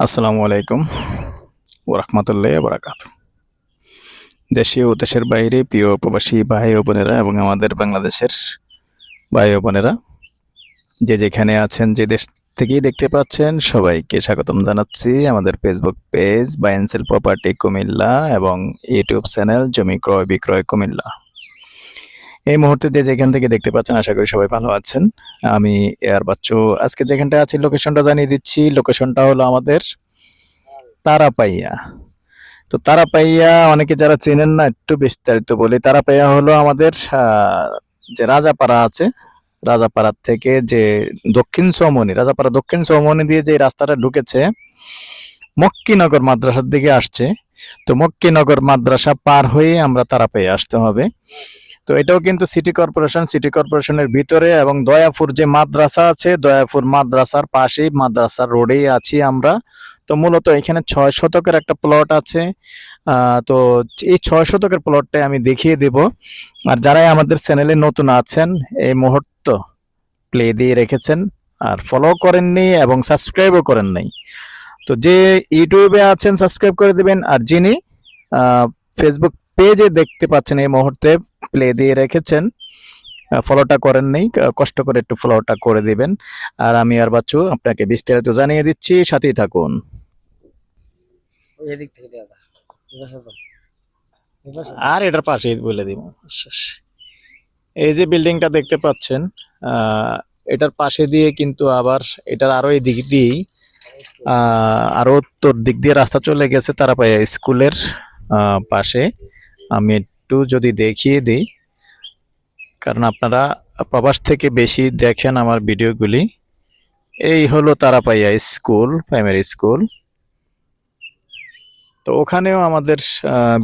আসসালামু আলাইকুম ওরহমতুল্লাহ বারাকাত। দেশে ও দেশের বাইরে প্রিয় প্রবাসী ভাই ও বোনেরা এবং আমাদের বাংলাদেশের ভাই ও বোনেরা যে যেখানে আছেন, যে দেশ থেকেই দেখতে পাচ্ছেন, সবাইকে স্বাগতম জানাচ্ছি আমাদের Facebook page buy and sell property Comilla এবং ইউটিউব চ্যানেল জমি ক্রয় বিক্রয় কুমিল্লা। এই মুহূর্তে যে যেখান থেকে দেখতে পাচ্ছেন, আশা করি সবাই ভালো আছেন। আমি এয়ার বাচ্চু আজকে যেখানটা আছি লোকেশনটা জানিয়ে দিচ্ছি। লোকেশনটা হলো আমাদের তারাপাইয়া। তো তারাপাইয়া অনেকে যারা চেনেন না, একটু বিস্তারিত বলি। তারাপাইয়া হলো আমাদের যে রাজাপাড়া আছে, রাজাপাড়া থেকে যে রাজাপাড়া দক্ষিণ চৌমনি দিয়ে যে রাস্তাটা ঢুকেছে মক্কিনগর মাদ্রাসার দিকে আসছে, তো মক্কিনগর মাদ্রাসা পার হয়ে আমরা তারাপাইয়া আসতে হবে। তো এটাও কিন্তু সিটি কর্পোরেশনের ভিতরে, এবং দয়াপুর যে মাদ্রাসা আছে, দয়াপুর মাদ্রাসার পাশেই, মাদ্রাসার রোডেই আছি আমরা। তো মূলত এখানে 6 শতকের একটা প্লট আছে। তো এই 6 শতকের প্লটটা আমি দেখিয়ে দেব। আর যারাই আমাদের চ্যানেলে নতুন আছেন, এই মুহূর্ত প্লে দিয়ে রেখেছেন আর ফলো করেননি এবং সাবস্ক্রাইবও করেন নাই, তো যে ইউটিউবে আছেন সাবস্ক্রাইব করে দিবেন। আর যিনি ফেসবুক পেজে দেখতে পাচ্ছেন, এই মুহূর্তে প্লে দিয়ে রেখেছেন, ফলোটা করেন নেই, কষ্ট করে একটু ফলোটা করে দিবেন। আর আমি আর বাচ্চু আপনাকে বিস্তারিত জানিয়ে দিচ্ছি, সাথেই থাকুন। আর এটার পাশেই বলে দিব। এই যে বিল্ডিংটা দেখতে পাচ্ছেন, এটার পাশে দিয়ে কিন্তু আবার এটার আরো এই দিক দিয়েই আরো উত্তর দিক দিয়ে রাস্তা চলে গেছে তারাপাইয়া স্কুলের পাশে। আমি একটু যদি দেখিয়ে দিই, কারণ আপনারা প্রবাস থেকে বেশি দেখেন আমার ভিডিওগুলি। এই হলো তারাপাইয়া স্কুল, প্রাইমারি স্কুল। তো ওখানেও আমাদের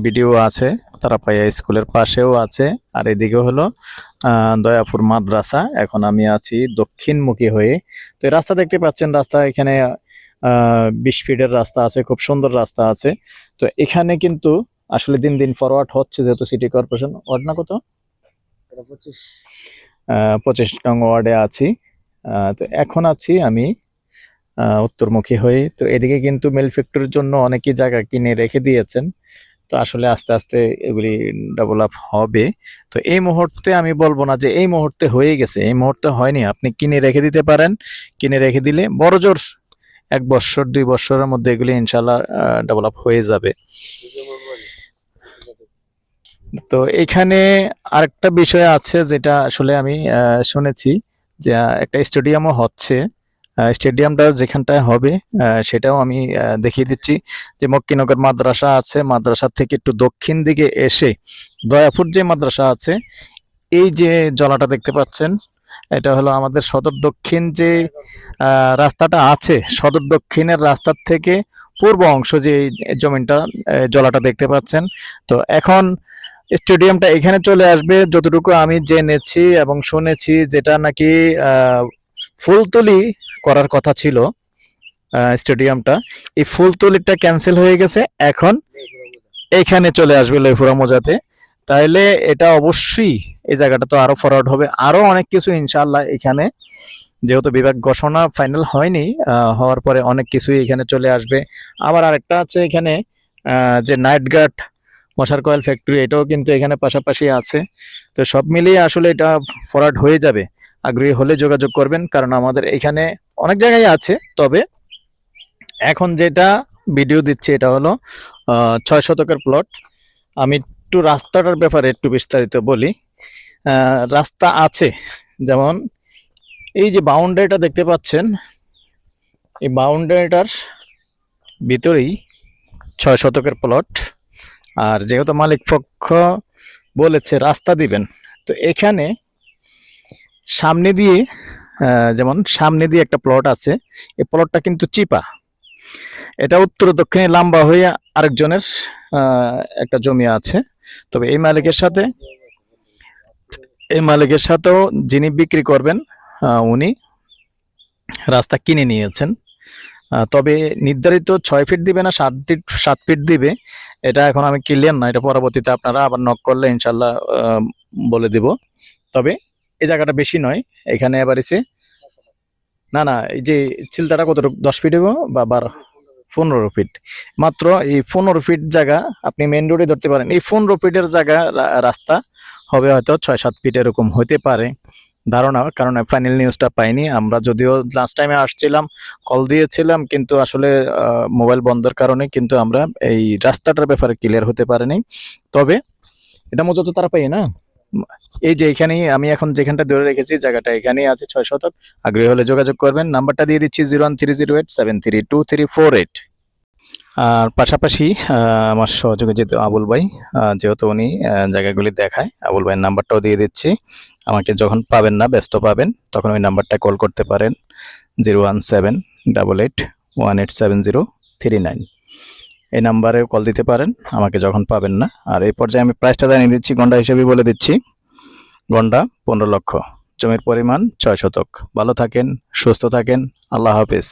ভিডিও আছে, তারাপাইয়া স্কুলের পাশেও আছে। আর এদিকে হলো দয়াপুর মাদ্রাসা। এখন আমি আছি দক্ষিণমুখী হয়ে। তো এই রাস্তা দেখতে পাচ্ছেন, রাস্তা এখানে 20 ফিটের রাস্তা আছে, খুব সুন্দর রাস্তা আছে। তো এখানে কিন্তু আসলে দিন দিন ফরওয়ার্ড হচ্ছে, যেহেতু সিটি কর্পোরেশন ওয়ার্ড না কত 25 নং ওয়ার্ডে আছি। তো এখন আছি আমি উত্তরমুখী হয়ে। তো এদিকে কিন্তু মিল ফ্যাক্টরির জন্য অনেকেই জায়গা কিনে রেখে দিয়েছেন। তো আসলে আস্তে আস্তে এগুলি ডেভেলপ হবে। তো এই মুহূর্তে আমি বলবো না যে এই মুহূর্তে হয়ে গেছে, এই মুহূর্তে হয়নি। আপনি কিনে রেখে দিতে পারেন, কিনে রেখে দিলে বড় জোর 1 বছর 2 বছরের মধ্যে এগুলি ইনশাল্লাহ ডেভেলপ হয়ে যাবে। তো এখানে আরেকটা বিষয় আছে, যেটা আসলে আমি শুনেছি যে একটা স্টেডিয়ামও হচ্ছে। স্টেডিয়ামটা যেখানটায় হবে সেটাও আমি দেখিয়ে দিচ্ছি। যে মক্কিনগর মাদ্রাসা আছে, মাদ্রাসা থেকে একটু দক্ষিণ দিকে এসে দয়াপুর যে মাদ্রাসা আছে, এই যে জলাটা দেখতে পাচ্ছেন, এটা হলো আমাদের সদর দক্ষিণ যে রাস্তাটা আছে, সদর দক্ষিণের রাস্তার থেকে পূর্ব অংশ যে জমিনটা, জলাটা দেখতে পাচ্ছেন। তো এখন স্টেডিয়ামটা এখানে চলে আসবে, যতটুকু আমি জেনেছি এবং শুনেছি, যেটা নাকি ফুলতলি করার কথা ছিল স্টেডিয়ামটা, এই ফুলতলিটা ক্যান্সেল হয়ে গেছে, এখন এখানে চলে আসবে লেফুরা মোজাতে। তাইলে এটা অবশ্যই এই জায়গাটা তো আরো ফরওয়ার্ড হবে, আরো অনেক কিছু ইনশাআল্লাহ এখানে, যেহেতু বিভাগ ঘোষণা ফাইনাল হয়নি, হওয়ার পরে অনেক কিছুই এখানে চলে আসবে। আবার আরেকটা আছে এখানে, যে নাইট গার্ড মশার কয়েল ফ্যাক্টরি, এটাও কিন্তু এখানে পাশাপাশি আছে। তো সব মিলিয়ে আসলে এটা ফরওয়ার্ড হয়ে যাবে। আগ্রহী হলে যোগাযোগ করবেন, কারণ আমাদের এখানে অনেক জায়গায় আছে। তবে এখন যেটা ভিডিও দিচ্ছে, এটা হলো 6 শতকের প্লট। আমি একটু রাস্তাটার ব্যাপারে একটু বিস্তারিত বলি। রাস্তা আছে, যেমন এই যে বাউন্ডারিটা দেখতে পাচ্ছেন, এই বাউন্ডারিটার ভিতরেই 6 শতকের প্লট। আর যেহেতু মালিক পক্ষ বলেছে রাস্তা দিবেন, তো এখানে সামনে দিয়ে, যেমন সামনে দিয়ে একটা প্লট আছে, এই প্লটটা কিন্তু চিপা। এটা উত্তর দক্ষিণে লম্বা হয়ে আরেকজনের একটা জমি আছে। তবে এই মালিকের সাথেও যিনি বিক্রি করবেন, উনি রাস্তা কিনে নিয়েছেন। তবে নির্ধারিত 6 ফিট দিবে না 7 ফিট দিবে, এটা এখন আমি ক্লিয়ার না। এটা পরবর্তীতে আপনারা আবার নক করলে ইনশাল্লাহ বলে দিব। তবে এই জায়গাটা বেশি নয়, এখানে এবার এসে না, এই যে চিলতাটা কতটুকু, 10 ফিট বা 12 15 ফিট। মাত্র এই 15 ফিট জায়গা আপনি মেন রোডে ধরতে পারেন। এই 15 ফিটের জায়গা রাস্তা হবে হয়তো 6-7 ফিট এরকম হতে পারে ধারণা, কারণ ফাইনাল নিউজটা পাইনি আমরা। যদিও লাস্ট টাইমে আসছিলাম, কল দিয়েছিলাম, কিন্তু আসলে মোবাইল বন্ধের কারণে কিন্তু আমরা এই রাস্তাটার ব্যাপারে ক্লিয়ার হতে পারিনি। তবে এটা মূলত তারা পাই না, এই যে এখানেই আমি এখন যেখানটা ধরে রেখেছি জায়গাটা এখানেই আছে 6 শতক। আগ্রহী হলে যোগাযোগ করবেন, নাম্বারটা দিয়ে দিচ্ছি 01308732348। আর পাশাপাশি আমার সহযোগী যেহেতু আবুল ভাই, যেহেতু উনি জায়গাগুলি দেখায়, আবুল ভাইয়ের নাম্বারটাও দিয়ে দিচ্ছি। আমাকে যখন পাবেন না, ব্যস্ত পাবেন, তখন ওই নাম্বারটা কল করতে পারেন 01788187039। এই নাম্বারে কল দিতে পারেন আমাকে যখন পাবেন না। আর এই পর্যায়ে আমি প্রাইসটা জানিয়ে দিচ্ছি, গন্ডা হিসেবে বলে দিচ্ছি। গন্ডা 15 লক্ষ, জমির পরিমাণ 6 শতক। ভালো থাকেন, সুস্থ থাকেন, আল্লাহ হাফেজ।